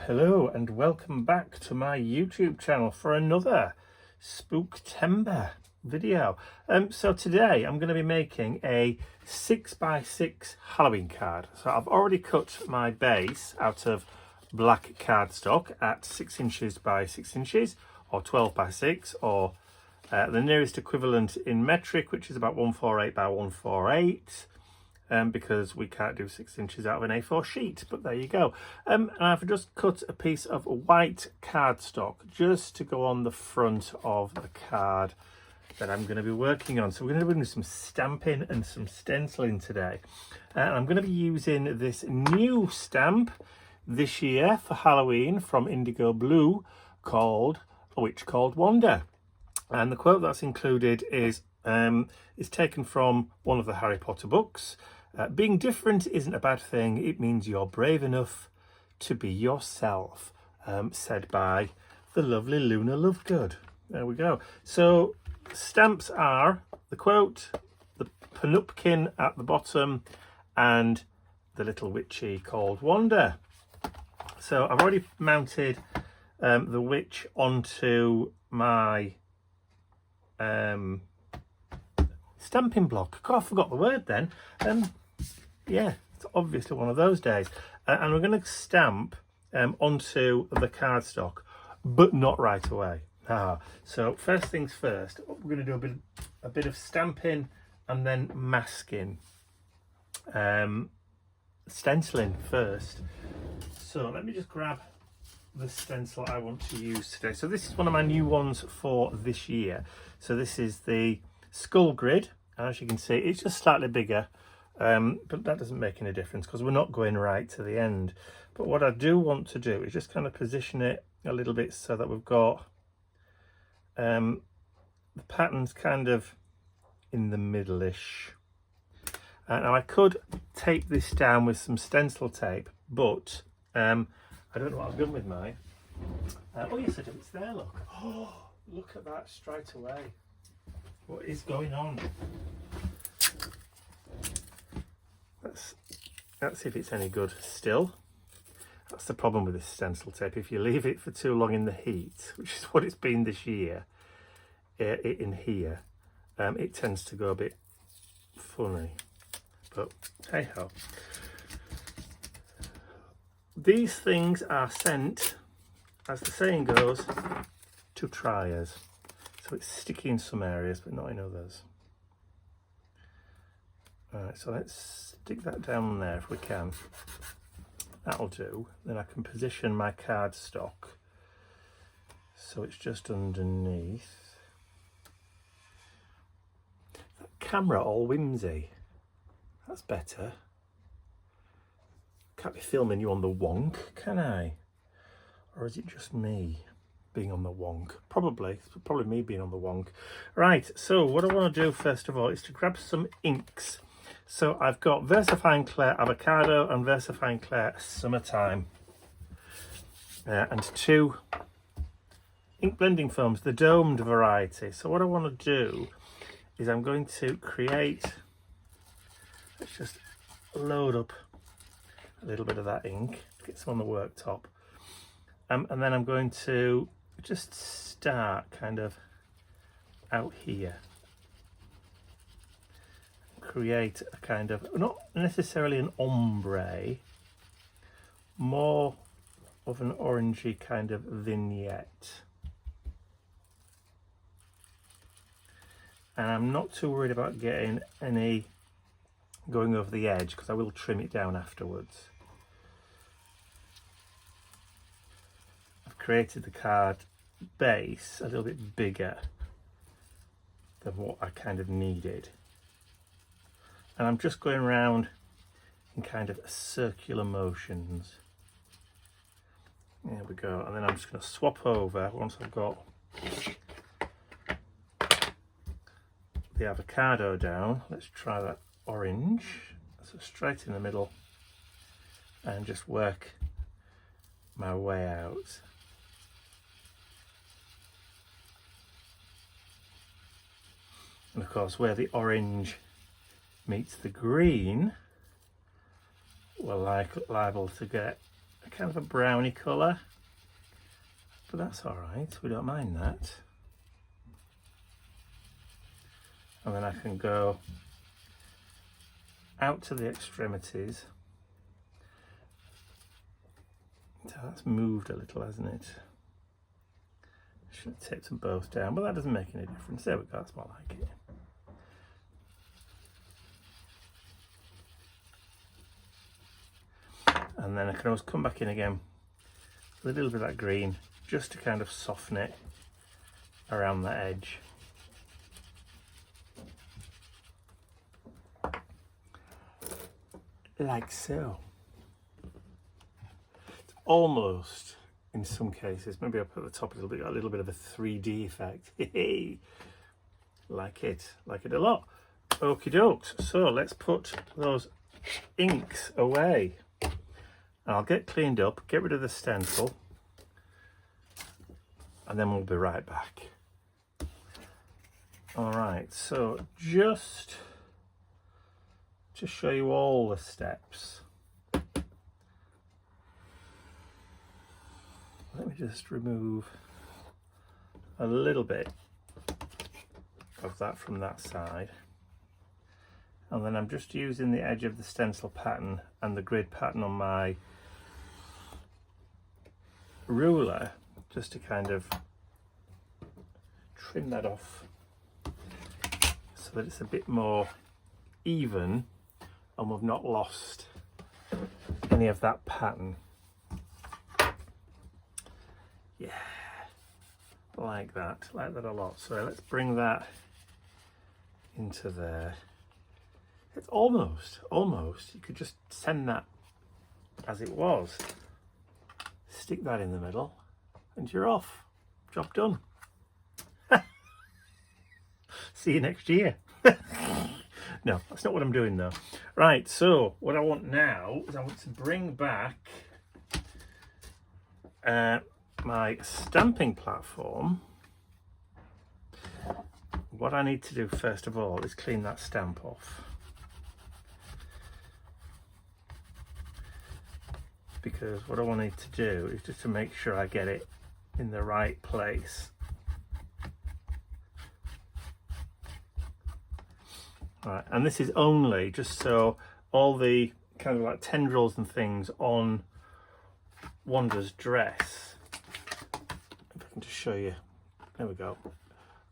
Hello and welcome back to my YouTube channel for another Spooktember video. So today I'm going to be making a 6x6 Halloween card. So I've already cut my base out of black cardstock at 6 inches by 6 inches or 12 by 6 or the nearest equivalent in metric, which is about 148 by 148. Because we can't do 6 inches out of an A4 sheet, but there you go. And I've just cut a piece of white cardstock just to go on the front of the card that I'm going to be working on. So we're going to be doing some stamping and some stenciling today. And I'm going to be using this new stamp this year for Halloween from Indigo Blue called A Witch Called Wanda. And the quote that's included is taken from one of the Harry Potter books. Being different isn't a bad thing. It means you're brave enough to be yourself. Said by the lovely Luna Lovegood. There we go. So stamps are the quote, the panupkin at the bottom, and the little witchy called Wanda. So I've already mounted the witch onto my stamping block. God, I forgot the word then. Yeah, it's obviously one of those days. And we're going to stamp onto the cardstock, but not right away. So first things first, we're going to do a bit of stamping and then masking. Stenciling first. So let me just grab the stencil I want to use today. So this is one of my new ones for this year. So this is the Skull Grid. As you can see, it's just slightly bigger, but that doesn't make any difference because we're not going right to the end. But what I do want to do is just kind of position it a little bit so that we've got the patterns kind of in the middle-ish. Now I could tape this down with some stencil tape, but I don't know what I've done with mine. Oh yes I do, it's there, look. Oh, look at that straight away. What is going on? Let's see if it's any good still. That's the problem with this stencil tape. If you leave it for too long in the heat, which is what it's been this year, in here, it tends to go a bit funny. But hey ho. These things are sent, as the saying goes, to triers. So it's sticky in some areas, but not in others. Alright, so let's stick that down there if we can. That'll do. Then I can position my cardstock so it's just underneath. That camera all whimsy. That's better. Can't be filming you on the wonk, can I? Or is it just me being on the wonk? Probably me being on the wonk. Right, so what I want to do first of all is to grab some inks. So I've got VersaFine Clair Avocado and VersaFine Clair Summertime. And two ink blending foams, the domed variety. So what I want to do is I'm going to create, let's just load up a little bit of that ink, get some on the worktop. And then I'm going to just start kind of out here. Create a kind of, not necessarily an ombre, more of an orangey kind of vignette. And I'm not too worried about getting any going over the edge because I will trim it down afterwards. I've created the card base a little bit bigger than what I kind of needed. And I'm just going around in kind of circular motions. There we go. And then I'm just going to swap over once I've got the avocado down. Let's try that orange. So straight in the middle and just work my way out. And of course, where the orange meets the green, we're liable to get a kind of a browny colour, but that's all right, we don't mind that. And then I can go out to the extremities. So that's moved a little, hasn't it? Should have taped them both down, but that doesn't make any difference. There we go, that's more like it. And then I can always come back in again with a little bit of that green, just to kind of soften it around the edge. Like so. It's almost, in some cases, maybe I'll put the top a little bit, got a little bit of a 3D effect. Like it a lot. Okie dokes. So let's put those inks away. And I'll get cleaned up, get rid of the stencil, and then we'll be right back. All right, so just to show you all the steps, let me just remove a little bit of that from that side. And then I'm just using the edge of the stencil pattern and the grid pattern on my ruler just to kind of trim that off so that it's a bit more even and we've not lost any of that pattern. Yeah, like that a lot. So let's bring that into there. It's almost, you could just send that as it was. Stick that in the middle and you're off. Job done. See you next year. No, that's not what I'm doing though. Right, so what I want now is I want to bring back my stamping platform. What I need to do first of all is clean that stamp off. Because what I want to do is just to make sure I get it in the right place. Right, and this is only just so all the kind of like tendrils and things on Wanda's dress, if I can just show you, there we go,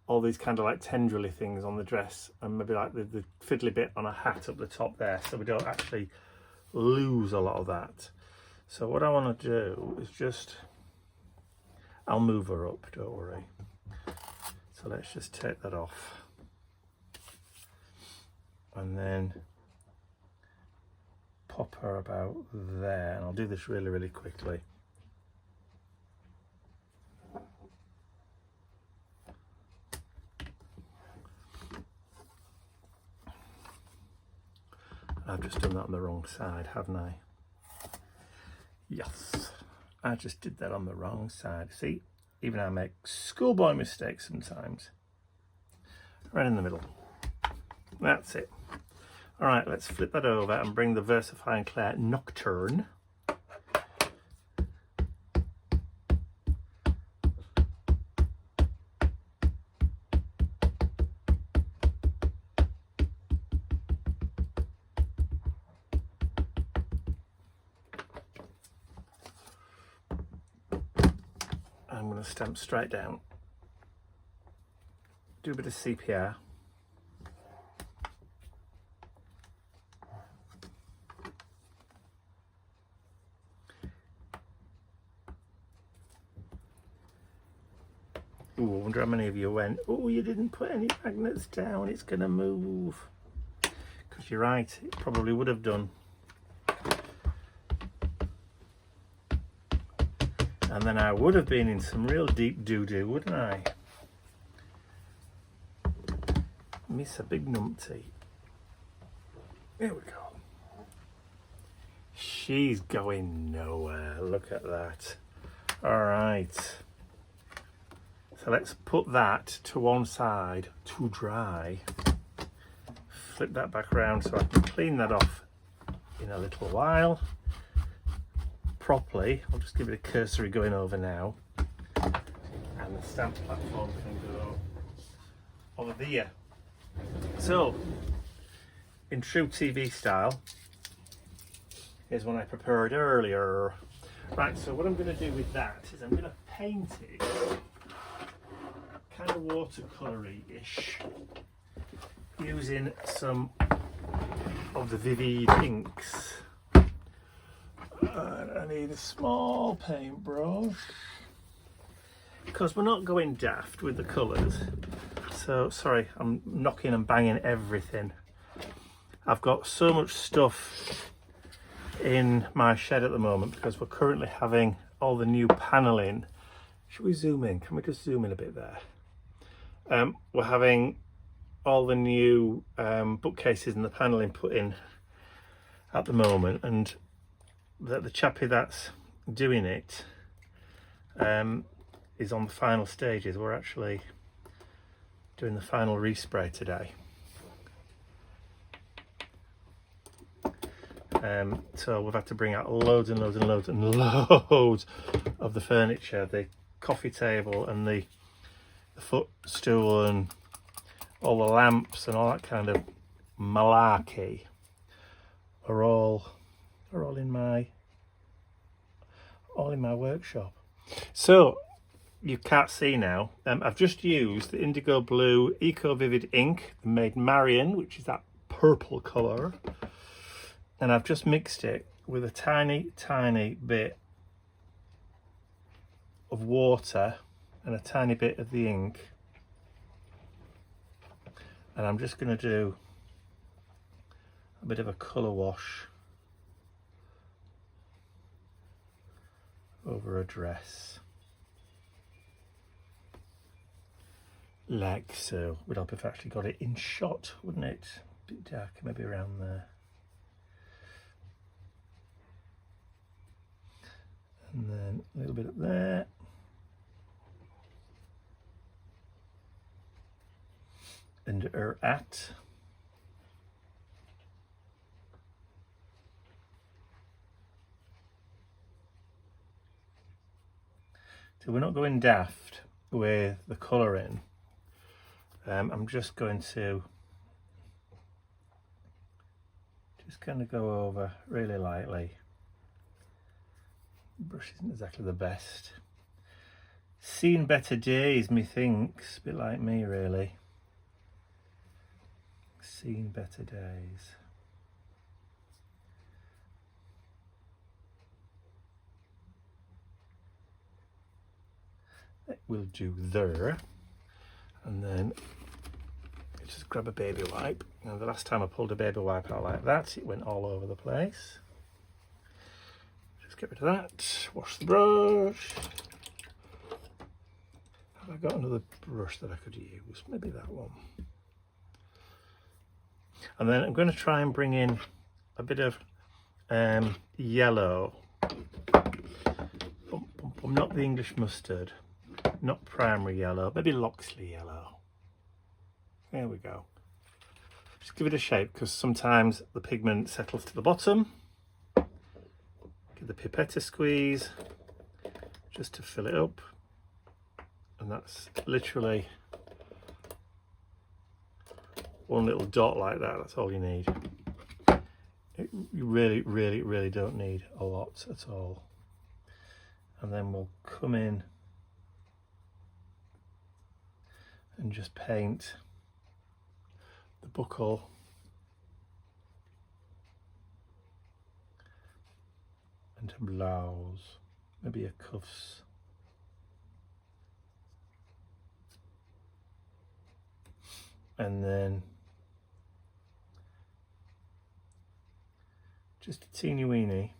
all these kind of like tendrily things on the dress, and maybe like the fiddly bit on a hat up the top there, so we don't actually lose a lot of that. So what I want to do is just, I'll move her up, don't worry. So let's just take that off. And then pop her about there. And I'll do this really, really quickly. I've just done that on the wrong side, haven't I? Yes, I just did that on the wrong side. See, even I make schoolboy mistakes sometimes. Right in the middle. That's it. All right, let's flip that over and bring the VersaFine Clair Nocturne. I'm going to stamp straight down. Do a bit of CPR. Ooh, I wonder how many of you went, oh, you didn't put any magnets down, it's going to move. Because you're right, it probably would have done. And then I would have been in some real deep doo-doo, wouldn't I? Miss a big numpty. There we go. She's going nowhere, look at that. All right. So let's put that to one side to dry. Flip that back around so I can clean that off in a little while. properly, I'll just give it a cursory going over now, and the stamp platform can go over there. So, in true TV style, here's one I prepared earlier. Right, so what I'm going to do with that is I'm going to paint it kind of watercolory-ish using some of the Vivid inks. I need a small paintbrush because we're not going daft with the colours. So, sorry, I'm knocking and banging everything. I've got so much stuff in my shed at the moment because we're currently having all the new paneling. Should we zoom in? Can we just zoom in a bit there? We're having all the new bookcases and the paneling put in at the moment, and the chappie that's doing it is on the final stages. We're actually doing the final respray today. So we've had to bring out loads and loads and loads and loads of the furniture, the coffee table and the footstool and all the lamps and all that kind of malarkey are all in my workshop. So you can't see now. I've just used the indigo blue Eco Vivid ink, made Marion, which is that purple colour. And I've just mixed it with a tiny bit of water and a tiny bit of the ink. And I'm just going to do a bit of a colour wash over a dress. Like so. Would help if I actually got it in shot, wouldn't it? A bit darker, maybe around there. And then a little bit up there. And her at. So we're not going daft with the colouring. I'm just going to kind of go over really lightly. The brush isn't exactly the best. Seen better days, methinks. A bit like me, really. Seen better days. That will do there. And then just grab a baby wipe. Now, the last time I pulled a baby wipe out like that, it went all over the place. Just get rid of that. Wash the brush. Have I got another brush that I could use? Maybe that one. And then I'm going to try and bring in a bit of yellow. Not the English mustard, not primary yellow, maybe Loxley yellow. There we go. Just give it a shake because sometimes the pigment settles to the bottom. Give the pipette a squeeze just to fill it up. And that's literally one little dot like that. That's all you need. You really don't need a lot at all. And then we'll come in and just paint the buckle and a blouse, maybe a cuffs. And then just a teeny weeny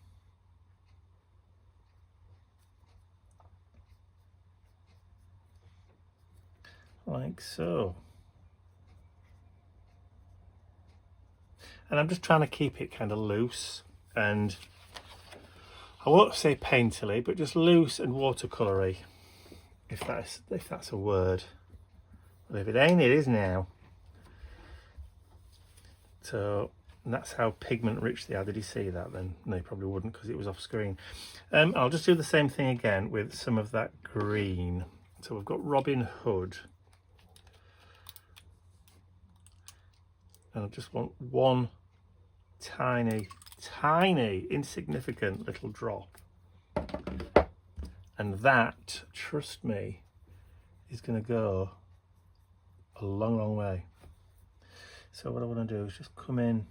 like so. And I'm just trying to keep it kind of loose and I won't say painterly, but just loose and watercolory, if that's a word. Well, if it ain't, it is now. So And that's how pigment rich they are. Did you see that then? No, you probably wouldn't because it was off screen. I'll just do the same thing again with some of that green. So we've got Robin Hood. And I just want one tiny, insignificant little drop. And that, trust me, is going to go a long, long way. So what I want to do is just come in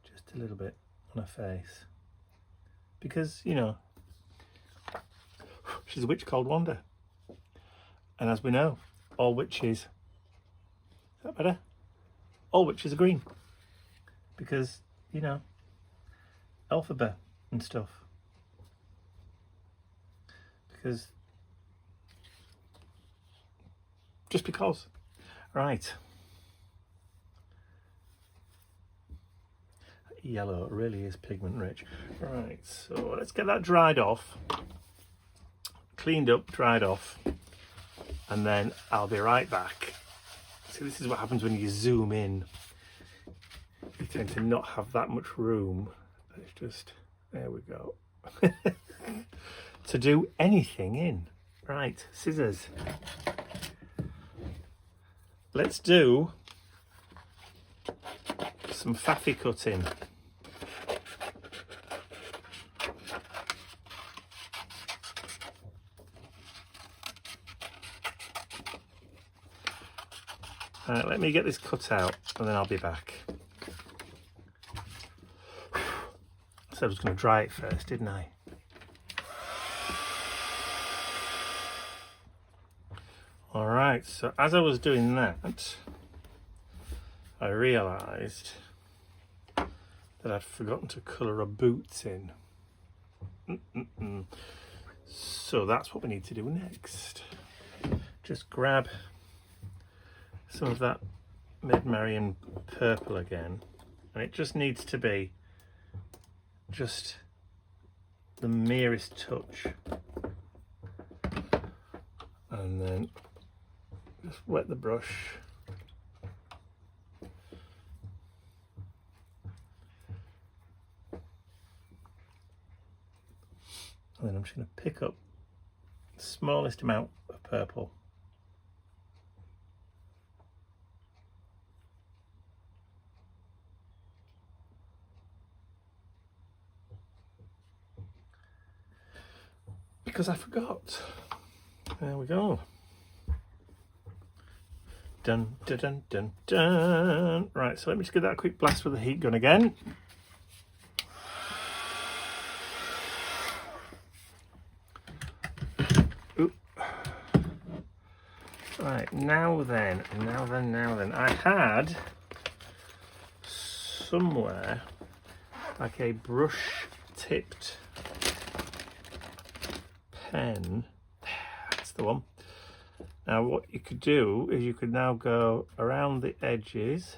just a little bit on her face. Because, you know, she's a witch called Wanda. And as we know, all witches, is that better? All witches are green. Because, you know, alphabet and stuff. Because, just because. Right. Yellow really is pigment rich. Right, so let's get that dried off. Cleaned up, dried off. And then I'll be right back. See, this is what happens when you zoom in. You tend to not have that much room. It's just, there we go. To do anything in. Right, scissors. Let's do some faffy cutting. Let me get this cut out and then I'll be back. So I was going to dry it first, didn't I? Alright, so as I was doing that, I realised that I'd forgotten to colour her boots in. So that's what we need to do next. Just grab some of that Mid-Marian purple again, and it just needs to be just the merest touch, and then just wet the brush. And then I'm just going to pick up the smallest amount of purple. Because I forgot. There we go. Dun, dun, dun, dun, dun. Right, so let me just give that a quick blast with the heat gun again. Oop. Right, now then. I had somewhere like a brush tipped pen. That's the one. Now what you could do is you could now go around the edges,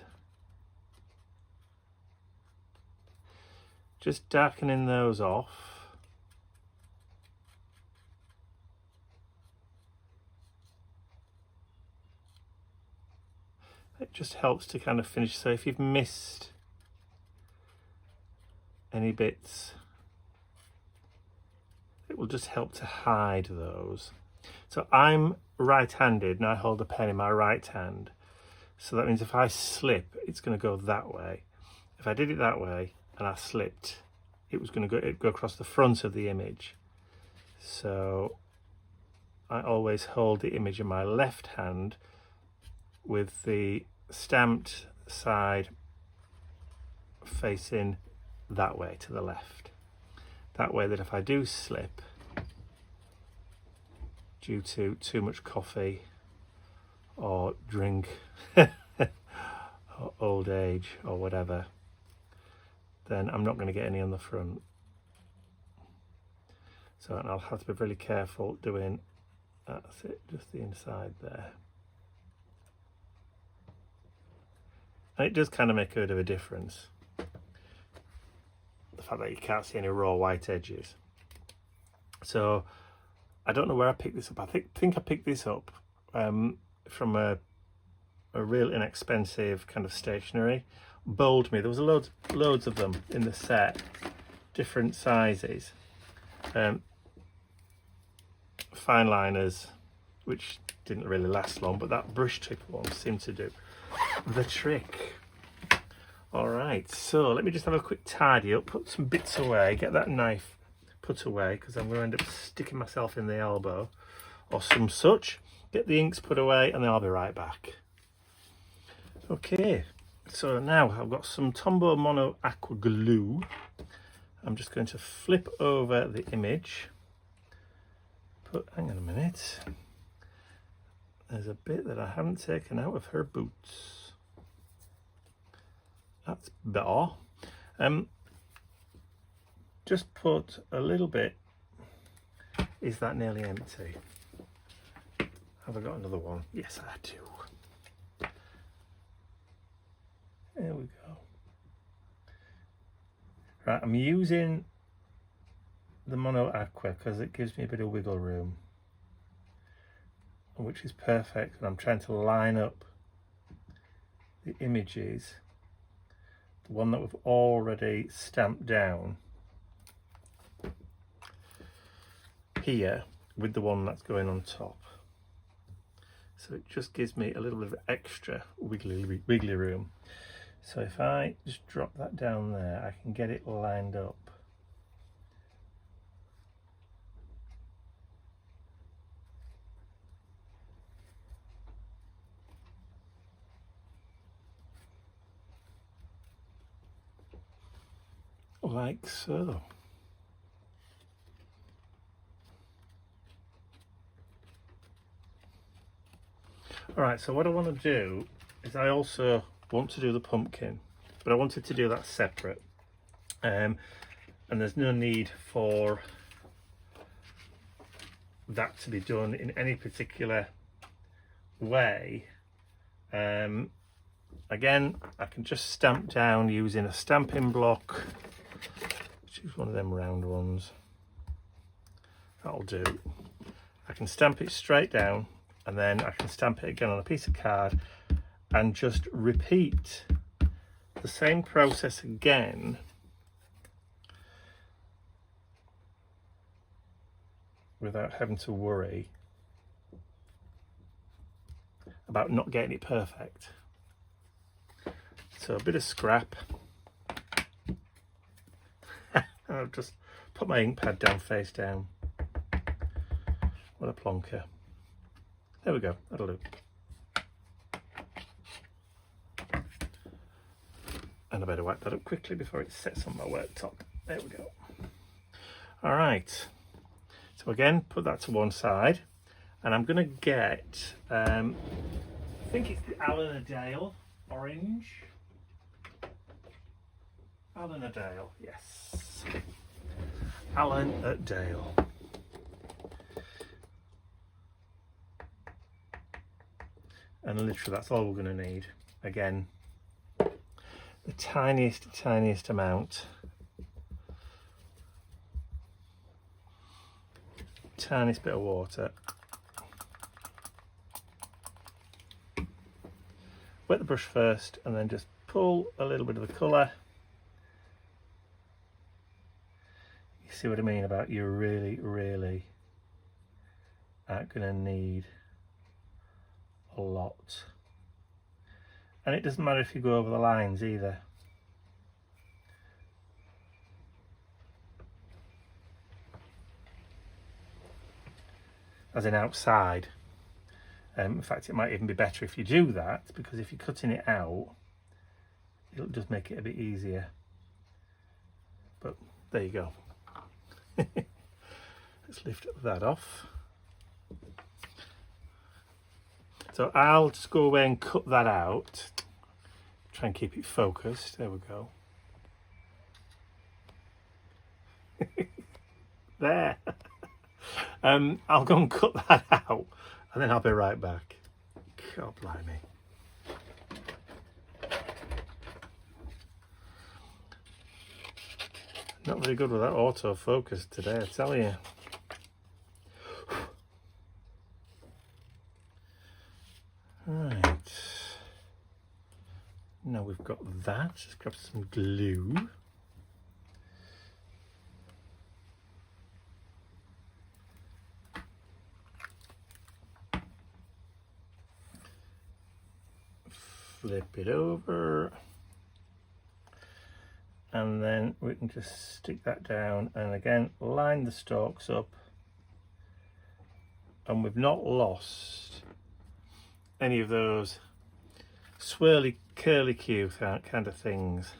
just darkening those off. It just helps to kind of finish. So if you've missed any bits, it will just help to hide those. So I'm right-handed and I hold a pen in my right hand. So that means if I slip, it's going to go that way. If I did it that way and I slipped, it was going to go across the front of the image. So I always hold the image in my left hand with the stamped side facing that way to the left. That way that if I do slip due to too much coffee or drink or old age or whatever, then I'm not going to get any on the front. So I'll have to be really careful doing, that's it, just the inside there. And it does kind of make a bit of a difference, the fact that you can't see any raw white edges. So I don't know where I picked this up. I think I picked this up from a a real inexpensive kind of stationery. Bowled me. There was loads of them in the set, different sizes. Fine liners, which didn't really last long, but that brush tip one seemed to do the trick. All right, so let me just have a quick tidy up, put some bits away, get that knife put away, because I'm going to end up sticking myself in the elbow or some such. Get the inks put away, and then I'll be right back. Okay, so now I've got some Tombow Mono Aqua Glue. I'm just going to flip over the image. Hang on a minute. There's a bit that I haven't taken out of her boots. That's better. Just put a little bit. Is that nearly empty? Have I got another one? Yes, I do. There we go. Right, I'm using the Mono Aqua because it gives me a bit of wiggle room, which is perfect. And I'm trying to line up the images, the one that we've already stamped down here with the one that's going on top. So it just gives me a little bit of extra wiggly room. So if I just drop that down there, I can get it lined up. Like so. Alright, so what I want to do is I also want to do the pumpkin, but I wanted to do that separate. And there's no need for that to be done in any particular way. Again, I can just stamp down using a stamping block. Choose one of them round ones. That'll do. I can stamp it straight down, and then I can stamp it again on a piece of card and just repeat the same process again without having to worry about not getting it perfect. So a bit of scrap. I'll just put my ink pad down face down. What a plonker. There we go, that'll do. And I better wipe that up quickly before it sets on my worktop. There we go. All right, so again, put that to one side, and I'm gonna get, I think it's the Allen Dale orange. Allen Dale, yes. Allen Dale. And literally that's all we're going to need. Again, the tiniest amount. Tiniest bit of water. Wet the brush first and then just pull a little bit of the colour. You see what I mean about you really aren't going to need a lot. And it doesn't matter if you go over the lines either. As in outside. In fact, it might even be better if you do that, because if you're cutting it out, it'll just make it a bit easier. But there you go. Let's lift that off. So I'll just go away and cut that out. Try and keep it focused. There we go. There. I'll go and cut that out, and then I'll be right back. God blimey. Not very good with that autofocus today, I tell you. Right. now we've got that, just grab some glue. Flip it over. And then we can just stick that down and again line the stalks up, and we've not lost any of those swirly curly cue kind of things.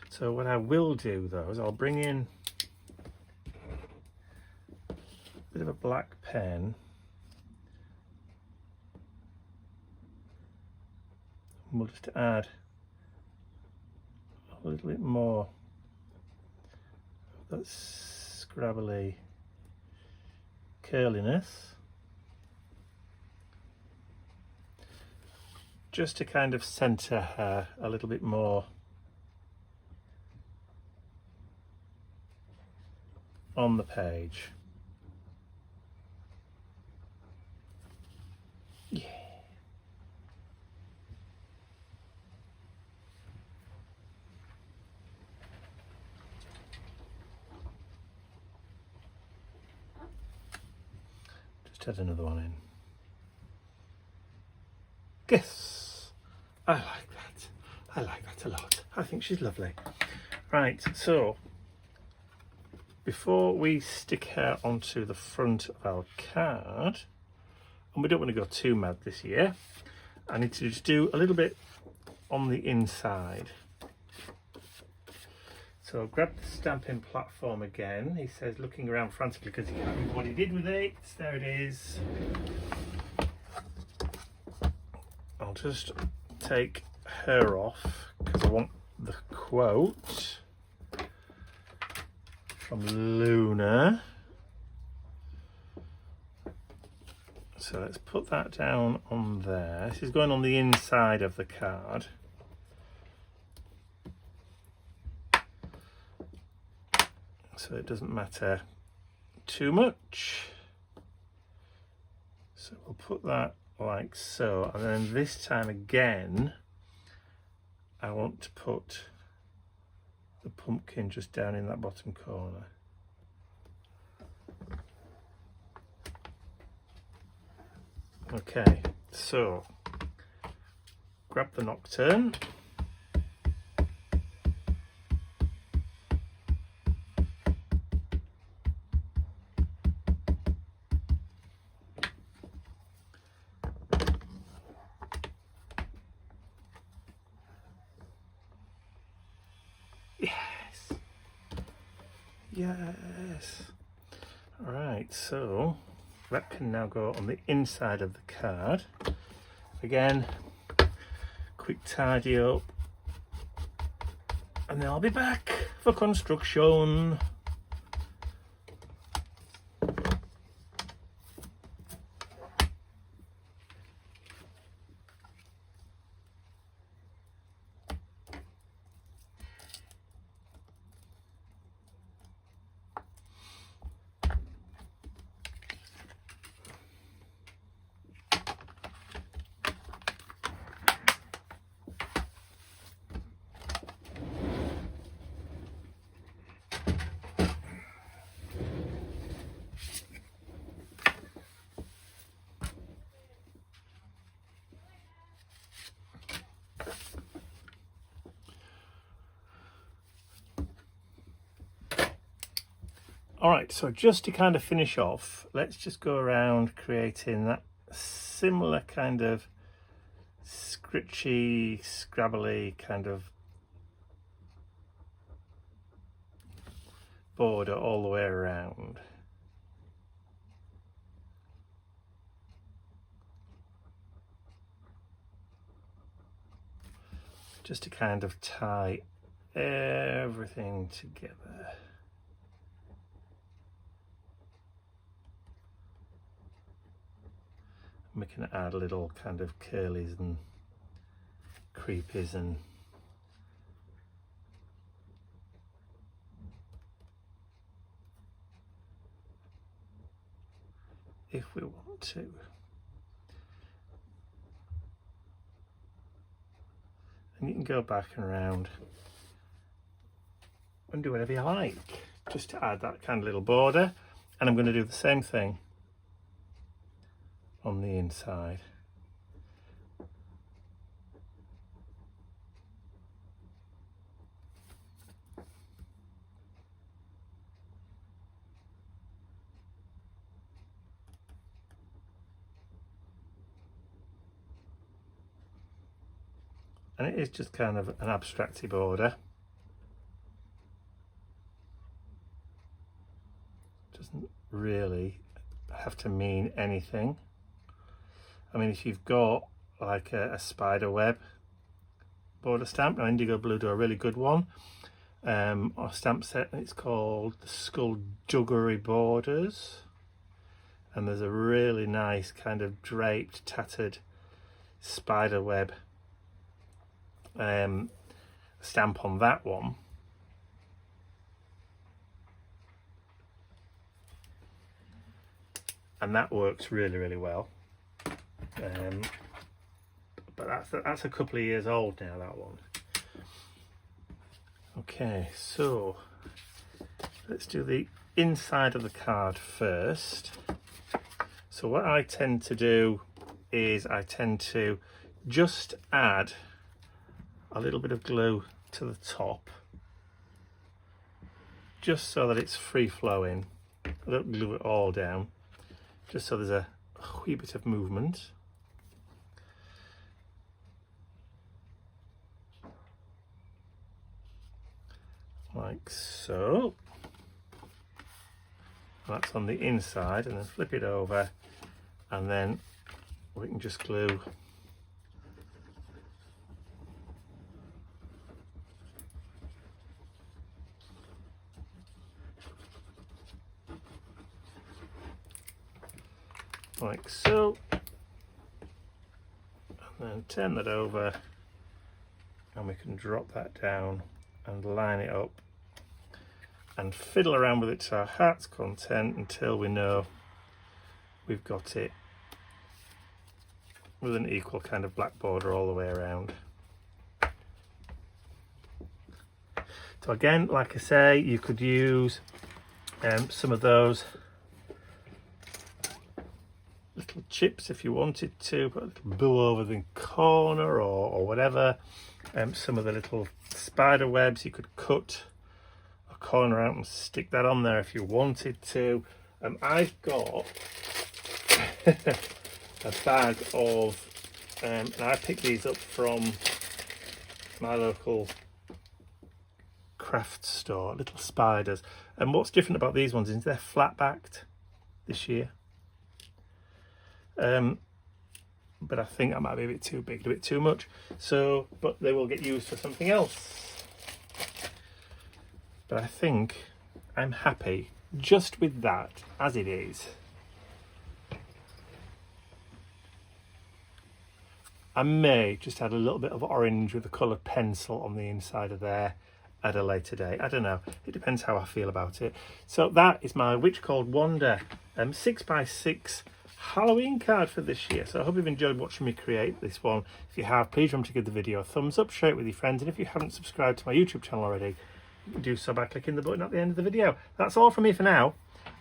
So what I will do though is I'll bring in a bit of a black pen. We'll just add a little bit more of that scrabbly curliness, just to kind of center her a little bit more on the page. Yeah. Add another one in. Yes, I like that. I like that a lot. I think she's lovely. Right, so before we stick her onto the front of our card, and we don't want to go too mad this year, I need to just do a little bit on the inside. So grab the stamping platform again. He says, looking around frantically because he can't remember what he did with it. There it is. I'll just take her off because I want the quote from Luna. So let's put that down on there. This is going on the inside of the card. So it doesn't matter too much. So we'll put that like so, and then this time again I want to put the pumpkin just down in that bottom corner. Okay, so grab the nocturne. Yes. All right, so that can now go on the inside of the card. Again, quick tidy up, and then I'll be back for construction. All right, so just to kind of finish off, let's just go around creating that similar kind of scritchy, scrabbly kind of border all the way around. Just to kind of tie everything together. We can add little kind of curlies and creepies and if we want to. And you can go back and around and do whatever you like, just to add that kind of little border. And I'm going to do the same thing on the inside. And it is just kind of an abstracty border. Doesn't really have to mean anything. I mean, if you've got like a spider web border stamp, now Indigo Blue do a really good one, or stamp set, and it's called the Skullduggery Borders. And there's a really nice kind of draped, tattered spider web stamp on that one. And that works really, really well. But that's a couple of years old now, that one. Okay, so let's do the inside of the card first. So what I tend to do is I tend to just add a little bit of glue to the top, just so that it's free flowing. I don't glue it all down, just so there's a wee bit of movement. Like so. That's on the inside, and then flip it over, and then we can just glue like so, and then turn that over, and we can drop that down and line it up and fiddle around with it to our heart's content until we know we've got it with an equal kind of black border all the way around. So again, like I say, you could use some of those little chips if you wanted to, put a little bow over the corner or whatever. Some of the little spider webs, you could cut a corner out and stick that on there if you wanted to. I've got a bag of, and I picked these up from my local craft store, little spiders. And what's different about these ones is they're flat backed this year. But I think that might be a bit too big, a bit too much. So, but they will get used for something else. But I think I'm happy just with that as it is. I may just add a little bit of orange with a coloured pencil on the inside of there at a later date. I don't know. It depends how I feel about it. So that is my Witch Called Wanda 6x6 Halloween card for this year. So I hope you've enjoyed watching me create this one. If you have, please remember to give the video a thumbs up, share it with your friends, and if you haven't subscribed to my YouTube channel already, you can do so by clicking the button at the end of the video. That's all from me for now.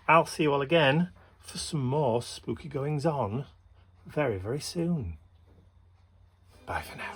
I'll see you all again for some more spooky goings on very, very soon. Bye for now.